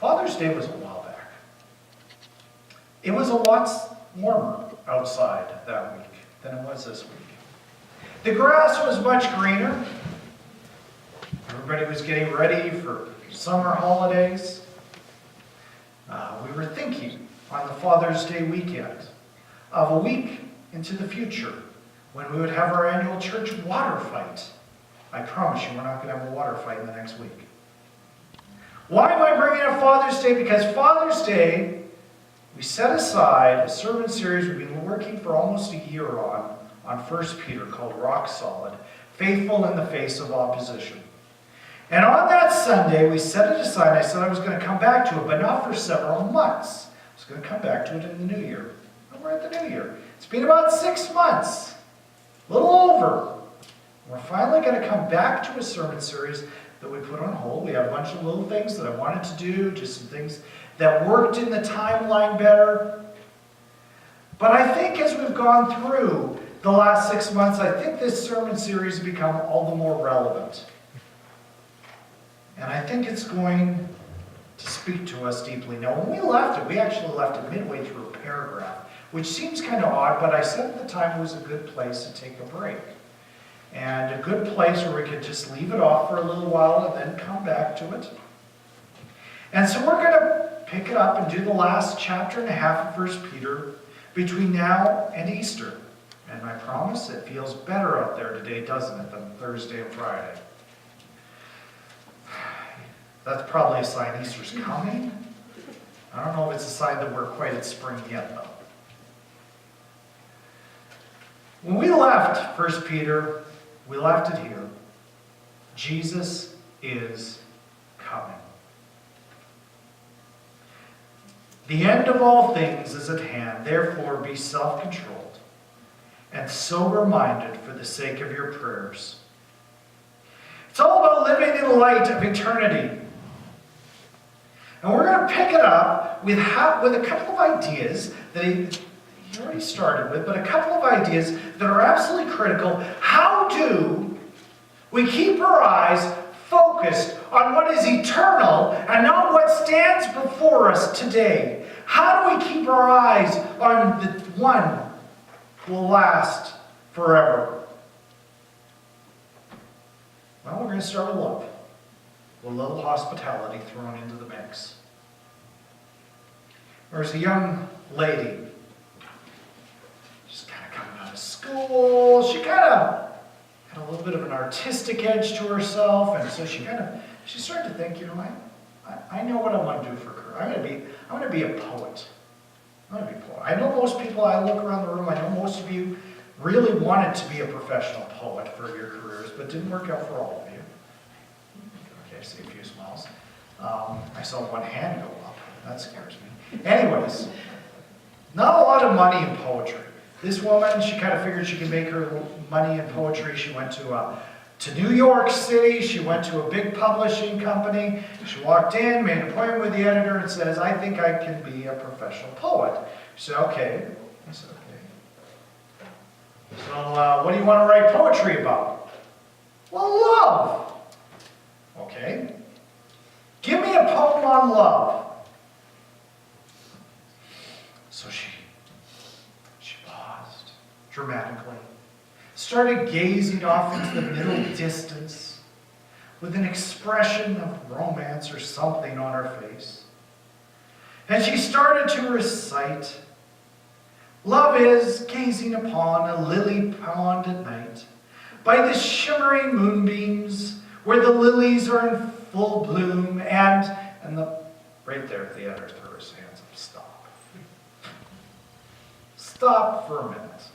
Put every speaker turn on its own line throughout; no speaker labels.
Father's Day was a while back. It was a lot warmer outside that week than it was this week. The grass was much greener. Everybody was getting ready for summer holidays. We were thinking on the Father's Day weekend of a week into the future when we would have our annual church water fight. I promise you we're not going to have a water fight in the next week. Why am I bringing up Father's Day? Because Father's Day, we set aside a sermon series we've been working for almost a year on 1 Peter called Rocksolid, Faithful in the Face of Opposition. And on that Sunday, we set it aside. I said I was going to come back to it, but not for several months. I was going to come back to it in the new year. And we're at the new year. It's been about 6 months, a little over. We're finally going to come back to a sermon series that we put on hold. We have a bunch of little things that I wanted to do, just some things that worked in the timeline better. But I think as we've gone through the last 6 months, I think this sermon series has become all the more relevant. And I think it's going to speak to us deeply. Now, when we left it, we actually left it midway through a paragraph, which seems kind of odd, but I said at the time it was a good place to take a break. And a good place where we could just leave it off for a little while and then come back to it. And so we're going to pick it up and do the last chapter and a half of 1 Peter between now and Easter. And I promise it feels better out there today, doesn't it, than Thursday and Friday. That's probably a sign Easter's coming. I don't know if it's a sign that we're quite at spring yet, though. When we left 1 Peter, we left it here. Jesus is coming. The end of all things is at hand. Therefore, be self-controlled and sober-minded for the sake of your prayers. It's all about living in the light of eternity. And we're going to pick it up with a couple of ideas that he already started with, but a couple of ideas that are absolutely critical. How do we keep our eyes focused on what is eternal and not what stands before us today? How do we keep our eyes on the one who will last forever? Well, we're going to start with love. With a little hospitality thrown into the mix. There's a young lady. She's kind of coming out of school. She kind of had a little bit of an artistic edge to herself, and so she started to think, I know what I want to do for her. I'm going to be a poet. I'm going to be a poet. I know most people, I look around the room, I know most of you really wanted to be a professional poet for your careers, but it didn't work out for all of you. I see a few smiles. I saw one hand go up. That scares me. Anyways, not a lot of money in poetry. This woman, she kind of figured she could make her money in poetry. She went to New York City. She went to a big publishing company. She walked in, made an appointment with the editor, and says, I think I can be a professional poet. She said, okay. I said, okay. So what do you want to write poetry about? Well, love. Okay. Give me a poem on love. So she paused dramatically, started gazing off into the middle distance with an expression of romance or something on her face. And she started to recite, love is gazing upon a lily pond at night by the shimmering moonbeams where the lilies are in full bloom, and right there, the editor threw his hands up. Stop. Stop for a minute.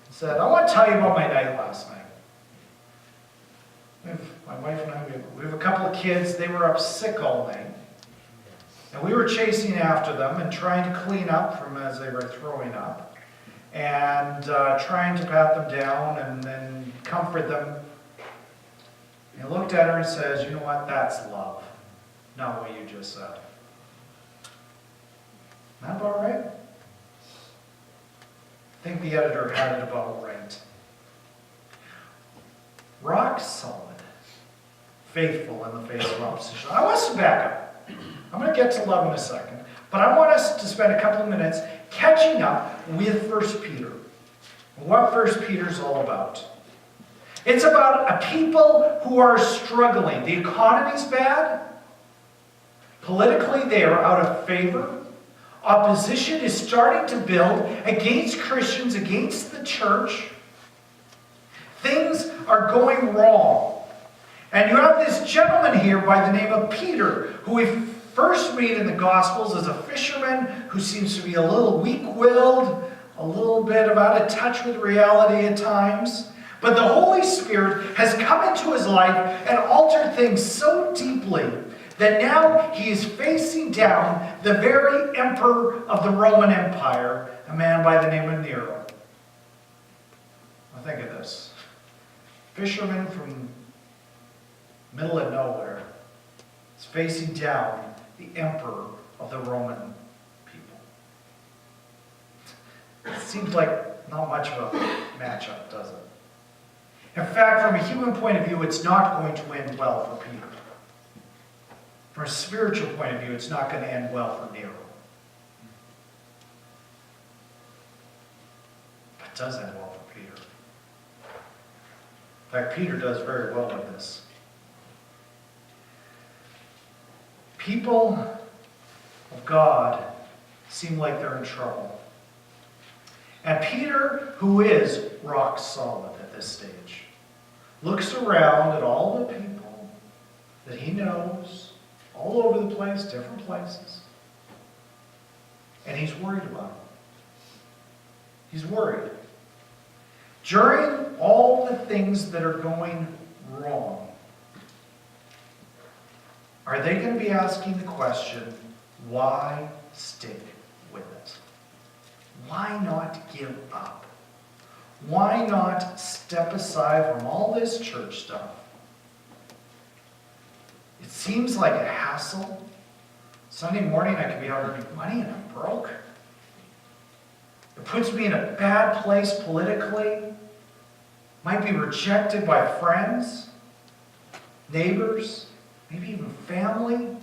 He said, I want to tell you about my night last night. My wife and I, we have a couple of kids. They were up sick all night. And we were chasing after them and trying to clean up from as they were throwing up. And trying to pat them down and then comfort them. He looked at her and says, you know what, that's love. Not what you just said. Isn't that about right? I think the editor had it about right. Rock solid. Faithful in the face of opposition. I want us to back up. I'm going to get to love in a second, but I want us to spend a couple of minutes catching up with 1 Peter. What 1 Peter is all about. It's about a people who are struggling. The economy's bad. Politically, they are out of favor. Opposition is starting to build against Christians, against the church. Things are going wrong. And you have this gentleman here by the name of Peter, who we first meet in the Gospels as a fisherman who seems to be a little weak-willed, a little bit out of touch with reality at times. But the Holy Spirit has come into his life and altered things so deeply that now he is facing down the very emperor of the Roman Empire, a man by the name of Nero. Now think of this. Fisherman from middle of nowhere is facing down the emperor of the Roman people. It seems like not much of a matchup, does it? In fact, from a human point of view, it's not going to end well for Peter. From a spiritual point of view, it's not going to end well for Nero. But it does end well for Peter. In fact, Peter does very well in this. People of God seem like they're in trouble. And Peter, who is rock solid at this stage, looks around at all the people that he knows, all over the place, different places. And he's worried about them. He's worried. During all the things that are going wrong, are they going to be asking the question, why stick with it? Why not give up? Why not step aside from all this church stuff? It seems like a hassle. Sunday morning I could be out earning money and I'm broke. It puts me in a bad place politically. Might be rejected by friends, neighbors, maybe even family.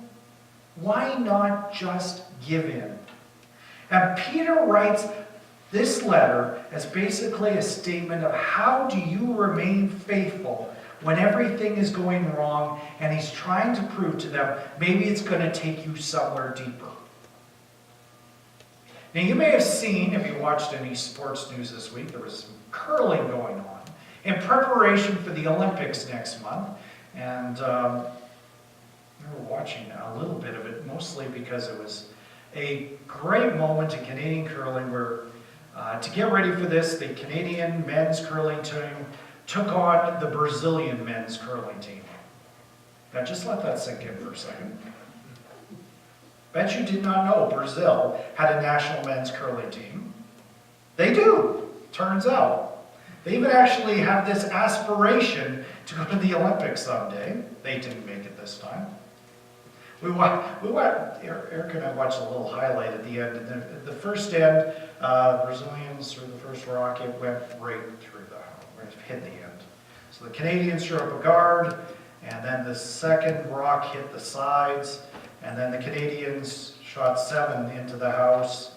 Why not just give in? And Peter writes this letter as basically a statement of how do you remain faithful when everything is going wrong, and he's trying to prove to them maybe it's going to take you somewhere deeper. Now you may have seen, if you watched any sports news this week, there was some curling going on in preparation for the Olympics next month. And we were watching a little bit of it, mostly because it was a great moment in Canadian curling where, to get ready for this, the Canadian men's curling team took on the Brazilian men's curling team. Now just let that sink in for a second. Bet you did not know Brazil had a national men's curling team. They do, turns out. They even actually have this aspiration to go to the Olympics someday. They didn't make it this time. Eric and I watched a little highlight at the end. And the first end, Brazilians threw the first rock, it went right through the house, right, hit the end. So the Canadians threw up a guard, and then the second rock hit the sides, and then the Canadians shot 7 into the house.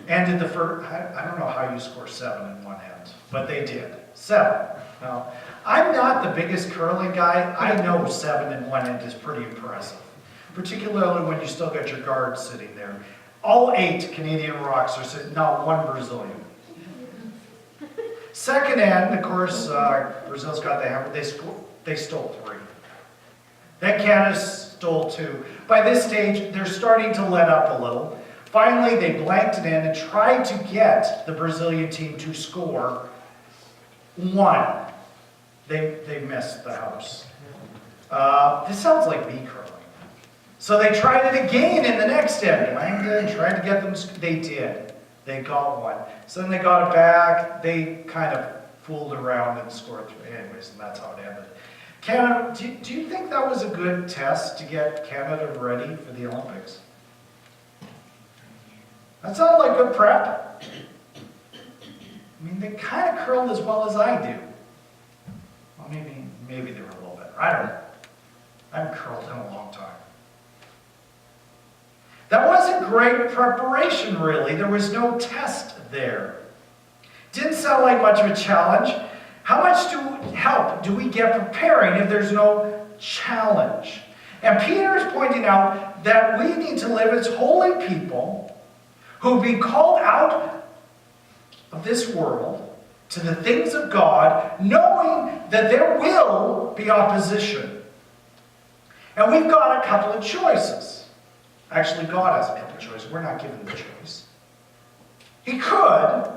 Ended the first, I don't know how you score 7 in one end, but they did. 7. Now, I'm not the biggest curling guy. I know 7 in one end is pretty impressive, particularly when you still got your guards sitting there. All 8 Canadian rocks are sitting, not one Brazilian. Second end, of course, Brazil's got the hammer. They stole 3. Then Canada stole 2. By this stage, they're starting to let up a little. Finally, they blanked it in and tried to get the Brazilian team to score 1. They missed the house. This sounds like me curling. So they tried it again in the next end. Tried to get them. They did. They got 1. So then they got it back. They kind of fooled around and scored 3. Anyways, and that's how it ended. Canada, do you think that was a good test to get Canada ready for the Olympics? That sounded like good prep. I mean, they kind of curled as well as I do. Well, maybe they were a little better. I don't know. I haven't curled in a long time. That wasn't great preparation, really. There was no test there. Didn't sound like much of a challenge. How much help do we get preparing if there's no challenge? And Peter is pointing out that we need to live as holy people who've been called out of this world to the things of God, knowing that there will be opposition. And we've got a couple of choices. Actually, God has a couple of choices. We're not given the choice. He could,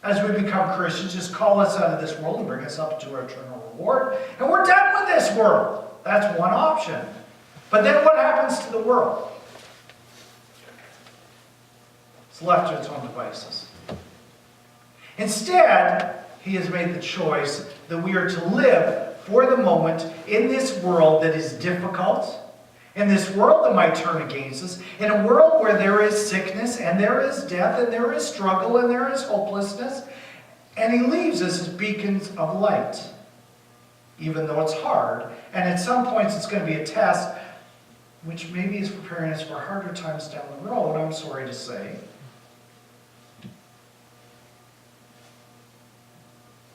as we become Christians, just call us out of this world and bring us up to our eternal reward, and we're done with this world. That's one option. But then what happens to the world? It's left to its own devices. Instead, he has made the choice that we are to live for the moment in this world that is difficult, in this world that might turn against us, in a world where there is sickness, and there is death, and there is struggle, and there is hopelessness. And he leaves us as beacons of light, even though it's hard. And at some points it's going to be a test, which maybe is preparing us for harder times down the road, I'm sorry to say.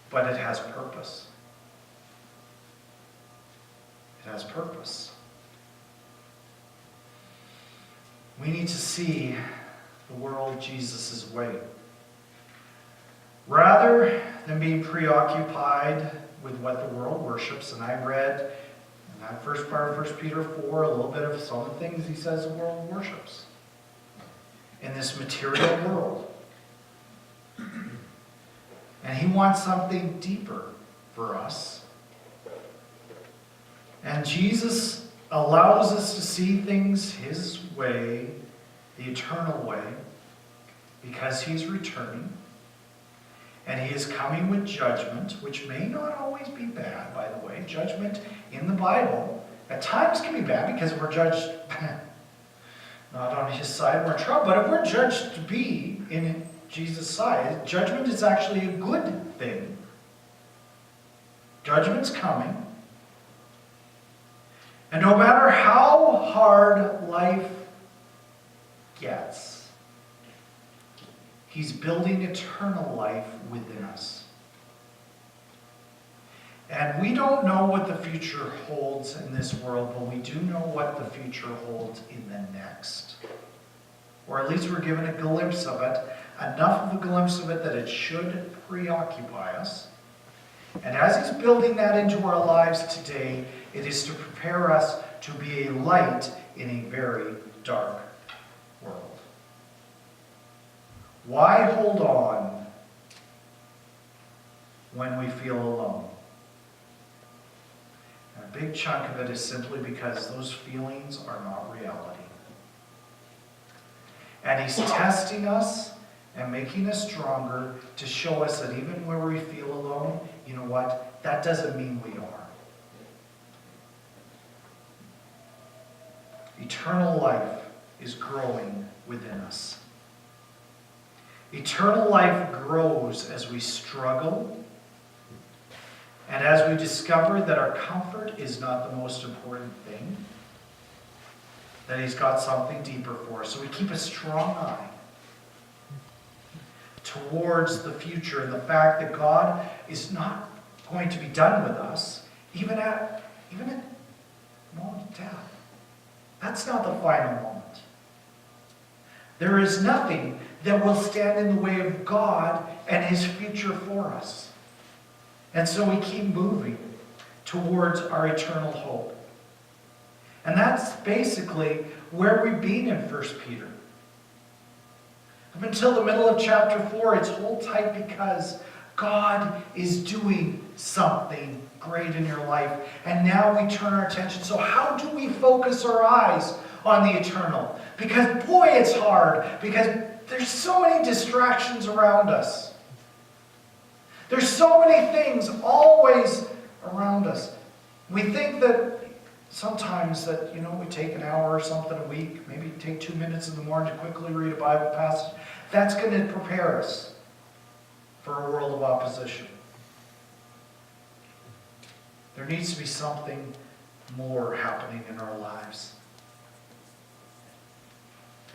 But it has purpose. It has purpose. We need to see the world Jesus' way. Rather than being preoccupied with what the world worships, and I read in that first part of 1 Peter 4 a little bit of some of the things he says the world worships in this material world. And he wants something deeper for us. And Jesus allows us to see things his way, the eternal way, because he's returning. And he is coming with judgment, which may not always be bad, by the way. Judgment in the Bible at times can be bad because we're judged not on his side, we're in trouble. But if we're judged to be in Jesus' side, judgment is actually a good thing. Judgment's coming. And no matter how hard life gets, he's building eternal life within us. And we don't know what the future holds in this world, but we do know what the future holds in the next. Or at least we're given a glimpse of it, enough of a glimpse of it that it should preoccupy us. And as he's building that into our lives today, it is to prepare us to be a light in a very dark world. Why hold on when we feel alone? And a big chunk of it is simply because those feelings are not reality. And he's testing us and making us stronger to show us that even where we feel alone, you know what? That doesn't mean we are. Eternal life is growing within us. Eternal life grows as we struggle and as we discover that our comfort is not the most important thing, that he's got something deeper for us. So we keep a strong eye towards the future and the fact that God is not going to be done with us, even at the moment of death. That's not the final moment. There is nothing that will stand in the way of God and his future for us. And so we keep moving towards our eternal hope. And that's basically where we've been in 1 Peter. Up until the middle of chapter 4, it's hold tight because God is doing something great in your life. And now we turn our attention. So how do we focus our eyes on the eternal? Because boy, it's hard. Because there's so many distractions around us. There's so many things always around us. We think that sometimes that, we take an hour or something a week, maybe take 2 minutes in the morning to quickly read a Bible passage. That's going to prepare us for a world of opposition. There needs to be something more happening in our lives.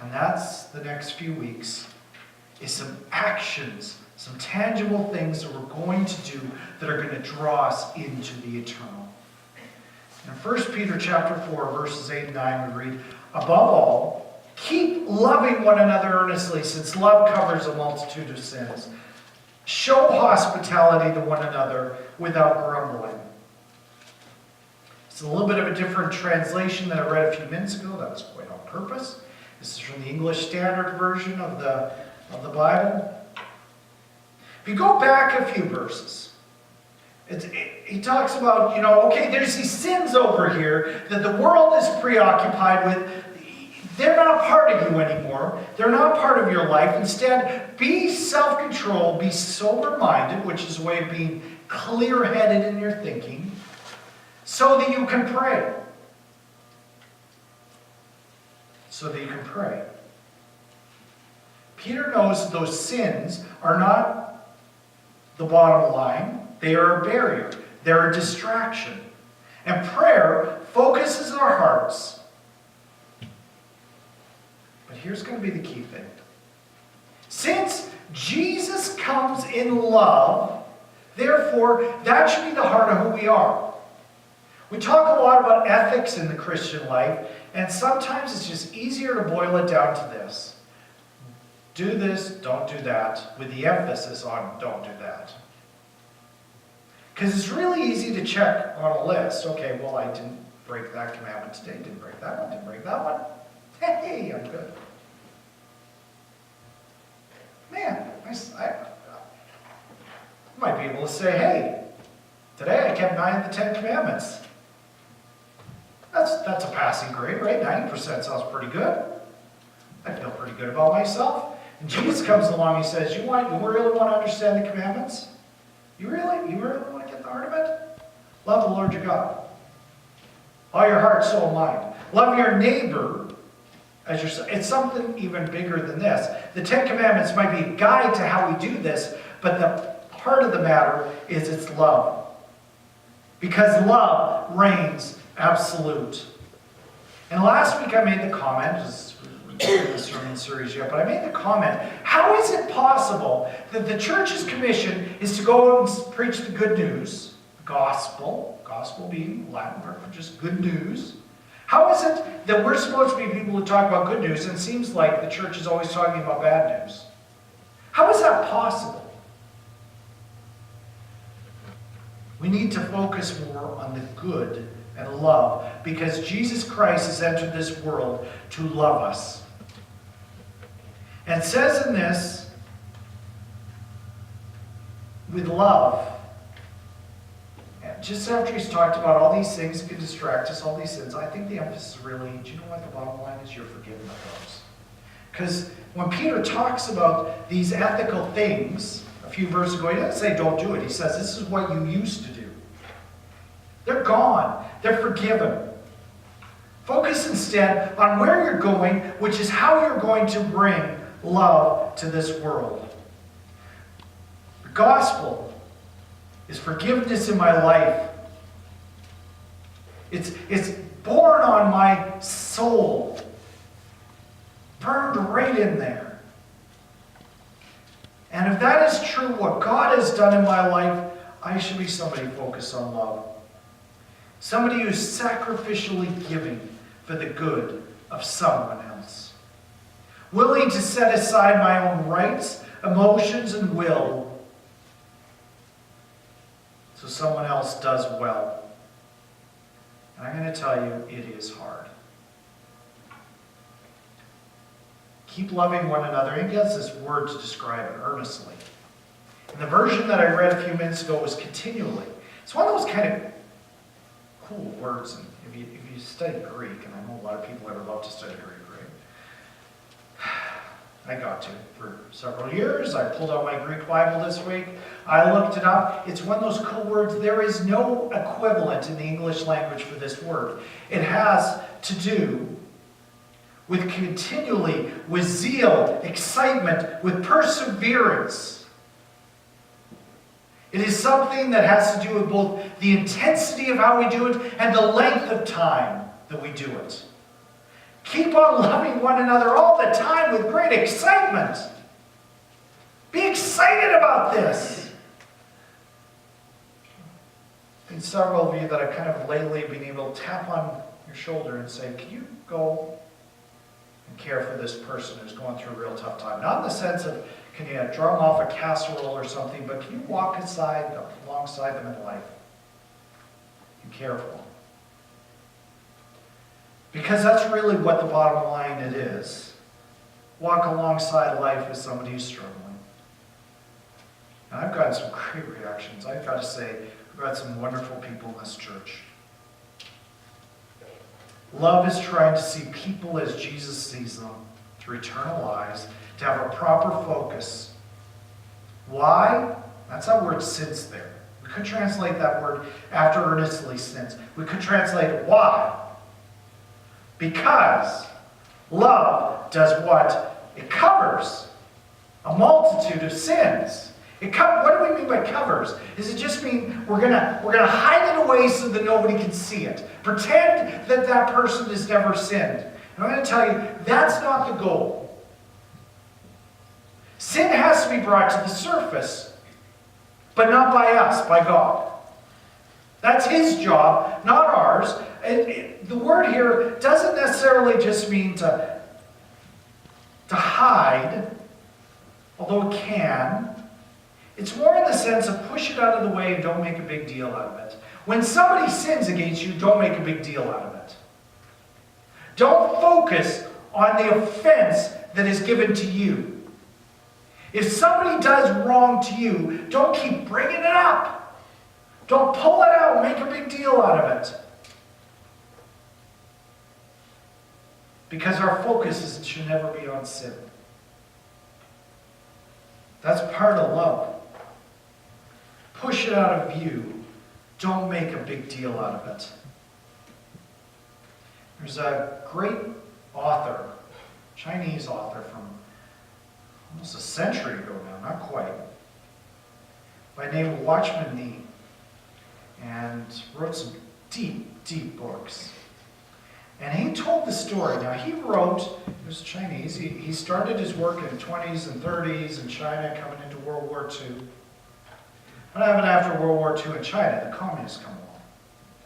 And that's the next few weeks, is some actions, some tangible things that we're going to do that are going to draw us into the eternal. In 1 Peter chapter 4, verses 8 and 9, we read, "Above all, keep loving one another earnestly, since love covers a multitude of sins. Show hospitality to one another without grumbling." It's a little bit of a different translation than I read a few minutes ago. That was quite on purpose. This is from the English Standard Version of the Bible. If you go back a few verses, he talks about, okay, there's these sins over here that the world is preoccupied with. They're not part of you anymore. They're not part of your life. Instead, be self-controlled, be sober-minded, which is a way of being clear-headed in your thinking, so that you can pray. So that you can pray. Peter knows those sins are not the bottom line. They are a barrier. They're a distraction. And prayer focuses our hearts. But here's going to be the key thing. Since Jesus comes in love, therefore, that should be the heart of who we are. We talk a lot about ethics in the Christian life, and sometimes it's just easier to boil it down to this. Do this, don't do that, with the emphasis on don't do that. Because it's really easy to check on a list. Okay, well, I didn't break that commandment today, didn't break that one, didn't break that one. Hey, I'm good. Man, I might be able to say, hey, today I kept 9 of the 10 commandments. That's a passing grade, right? 90% sounds pretty good. I feel pretty good about myself. And Jesus comes along, he says, you really want to understand the commandments? You really want to get the heart of it? Love the Lord your God. All your heart, soul, and mind. Love your neighbor as yourself. It's something even bigger than this. The 10 Commandments might be a guide to how we do this, but the heart of the matter is it's love. Because love reigns absolute. And last week I made the comment, we're not in the sermon series yet, but I made the comment, how is it possible that the church's commission is to go and preach the good news, gospel being Latin word for just good news? How is it that we're supposed to be people who talk about good news, and it seems like the church is always talking about bad news? How is that possible? We need to focus more on the good and love, because Jesus Christ has entered this world to love us. And it says in this, with love, just after he's talked about all these things that can distract us, all these sins, I think the emphasis is really, do you know what the bottom line is? You're forgiven of those. Because when Peter talks about these ethical things, a few verses ago, he doesn't say don't do it. He says this is what you used to do. They're gone. They're forgiven. Focus instead on where you're going, which is how you're going to bring love to this world. The gospel is forgiveness in my life. It's born on my soul. Burned right in there. And if that is true, what God has done in my life, I should be somebody focused on love. Somebody who's sacrificially giving for the good of someone else. Willing to set aside my own rights, emotions, and will so someone else does well. And I'm going to tell you, it is hard. Keep loving one another. He gives this word to describe it, earnestly. And the version that I read a few minutes ago was continually. It's one of those kind of cool words. And if you study Greek, and I know a lot of people that would love to study Greek, right? I got to for several years. I pulled out my Greek Bible this week. I looked it up. It's one of those cool words. There is no equivalent in the English language for this word. It has to do with continually, with zeal, excitement, with perseverance. It is something that has to do with both the intensity of how we do it and the length of time that we do it. Keep on loving one another all the time with great excitement. Be excited about this. And several of you that I've kind of lately been able to tap on your shoulder and say, can you go and care for this person who's going through a real tough time? Not in the sense of, can you drum off a casserole or something, but can you walk alongside them in life and care for them? Because that's really what the bottom line it is. Walk alongside life with somebody who's struggling. And I've gotten some great reactions. I've got to say, we've got some wonderful people in this church. Love is trying to see people as Jesus sees them through eternal eyes, to have a proper focus. Why? That's that word since there. We could translate that word after earnestly since. We could translate it why? Because love does what? It covers a multitude of sins. What do we mean by covers? Does it just mean we're gonna hide it away so that nobody can see it? Pretend that that person has never sinned. And I'm going to tell you, that's not the goal. Sin has to be brought to the surface, but not by us, by God. That's His job, not ours. The word here doesn't necessarily just mean to hide, although it can. It's more in the sense of push it out of the way and don't make a big deal out of it. When somebody sins against you, don't make a big deal out of it. Don't focus on the offense that is given to you. If somebody does wrong to you, don't keep bringing it up. Don't pull it out and make a big deal out of it. Because our focus should never be on sin. That's part of love. Push it out of view. Don't make a big deal out of it. There's a great author, Chinese author from almost a century ago now, not quite, by the name of Watchman Nee, and wrote some deep, deep books. And he told the story. Now he wrote, he was Chinese, he started his work in the 20s and 30s in China, coming into World War II. What happened after World War II in China? The communists come along.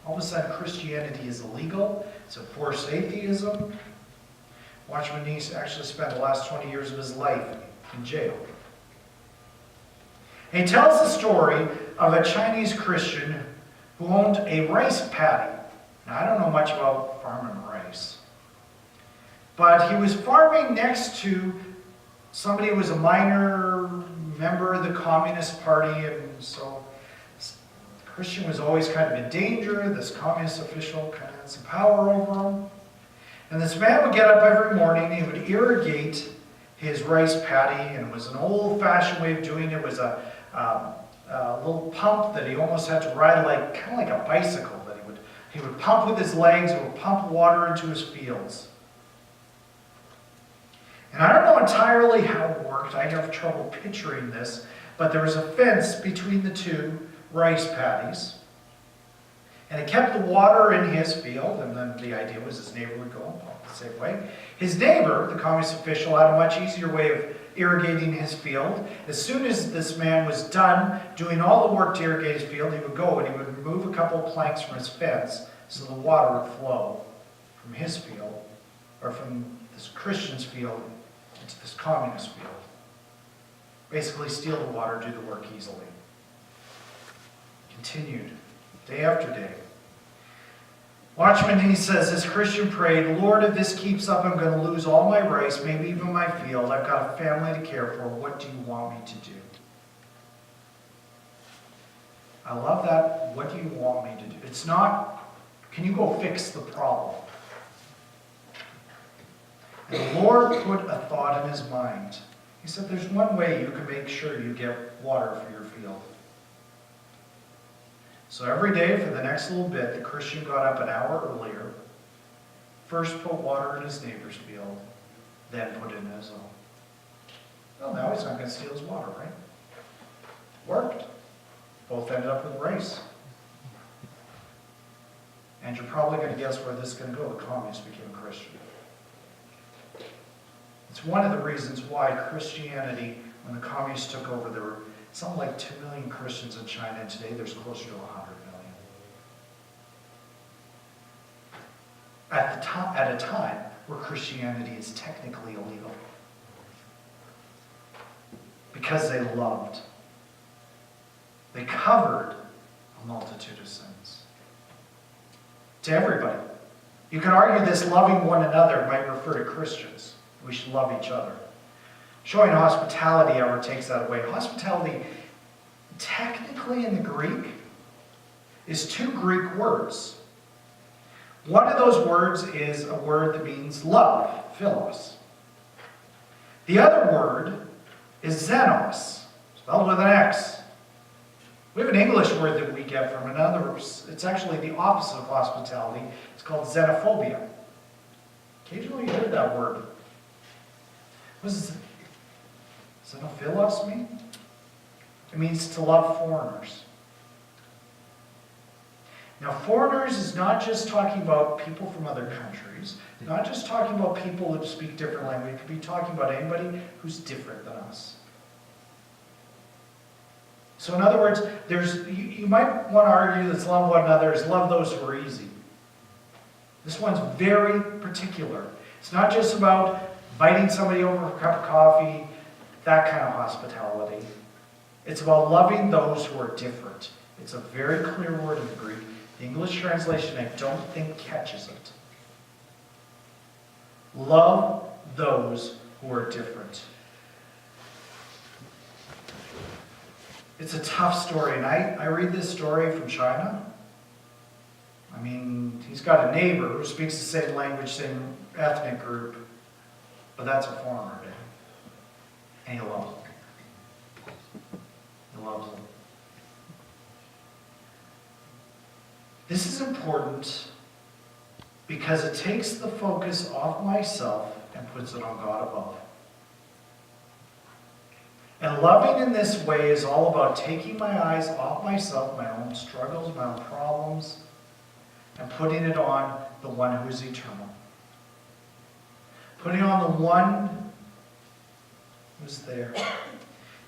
All of a sudden Christianity is illegal. It's a forced atheism. Watchman Nee actually spent the last 20 years of his life in jail. And he tells the story of a Chinese Christian who owned a rice paddy. Now, I don't know much about farming rice, but he was farming next to somebody who was a minor member of the Communist Party, and so the Christian was always kind of in danger. This communist official kind of had some power over him. And this man would get up every morning, he would irrigate his rice paddy, and it was an old-fashioned way of doing it. It was a little pump that he almost had to ride kind of like a bicycle. He would pump with his legs, he would pump water into his fields. And I don't know entirely how it worked. I have trouble picturing this, but there was a fence between the two rice paddies. And it kept the water in his field, and then the idea was his neighbor would go and pump the same way. His neighbor, the communist official, had a much easier way of irrigating his field. As soon as this man was done doing all the work to irrigate his field, he would go and he would remove a couple of planks from his fence so the water would flow from his field, or from this Christian's field into this communist field. Basically steal the water, do the work easily. Continued, day after day. Watchman, he says, this Christian prayed, Lord, if this keeps up, I'm going to lose all my rice, maybe even my field. I've got a family to care for. What do you want me to do? I love that. What do you want me to do? It's not, can you go fix the problem? And the Lord put a thought in his mind. He said, there's one way you can make sure you get water for your field. So every day for the next little bit, the Christian got up an hour earlier, first put water in his neighbor's field, then put it in his own. Well, now he's not going to steal his water, right? Worked. Both ended up with rice. And you're probably going to guess where this is going to go. The communist became a Christian. It's one of the reasons why Christianity, when the communists took over, there were something like 2 million Christians in China, and today there's closer to 100 million. At a time where Christianity is technically illegal. Because they loved. They covered a multitude of sins. To everybody. You could argue this loving one another might refer to Christians. We should love each other. Showing hospitality, however, takes that away. Hospitality, technically in the Greek, is 2 Greek words. One of those words is a word that means love, philos. The other word is xenos, spelled with an X. We have an English word that we get from another. It's actually the opposite of hospitality. It's called xenophobia. Occasionally you hear that word. What does xenophilos mean? It means to love foreigners. Now, foreigners is not just talking about people from other countries, not just talking about people that speak different language. It could be talking about anybody who's different than us. So in other words, you might want to argue that love one another is love those who are easy. This one's very particular. It's not just about inviting somebody over for a cup of coffee, that kind of hospitality. It's about loving those who are different. It's a very clear word in the Greek. The English translation, I don't think, catches it. Love those who are different. It's a tough story, and I read this story from China. I mean, he's got a neighbor who speaks the same language, same ethnic group, but that's a foreigner to him. And he loves them. He loves them. This is important because it takes the focus off myself and puts it on God above. And loving in this way is all about taking my eyes off myself, my own struggles, my own problems, and putting it on the one who is eternal. Putting on the one who's there.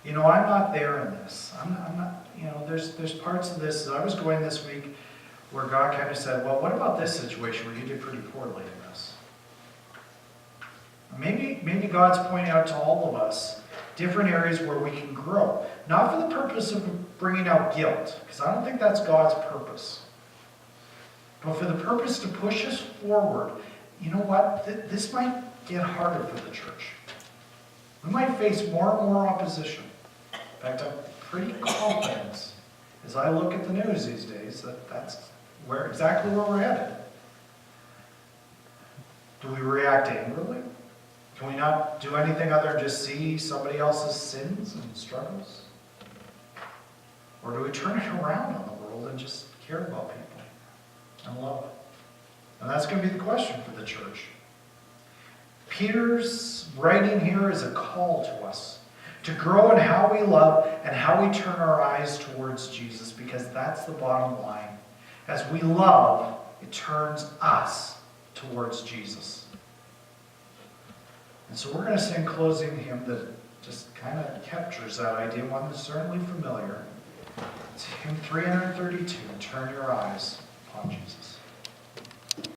You know, I'm not there in this. I'm not, you know, there's parts of this, as I was going this week, where God kind of said, well, what about this situation where you did pretty poorly in this? Maybe God's pointing out to all of us different areas where we can grow. Not for the purpose of bringing out guilt, because I don't think that's God's purpose. But for the purpose to push us forward. You know what? This might get harder for the church. We might face more and more opposition. In fact, I'm pretty confident, as I look at the news these days, that that's exactly where we're headed. Do we react angrily? Can we not do anything other than just see somebody else's sins and struggles? Or do we turn it around on the world and just care about people and love? And that's going to be the question for the church. Peter's writing here is a call to us to grow in how we love and how we turn our eyes towards Jesus, because that's the bottom line. As we love, it turns us towards Jesus. And so we're going to sing a closing hymn that just kind of captures that idea, one that's certainly familiar. It's hymn 332, Turn Your Eyes upon Jesus.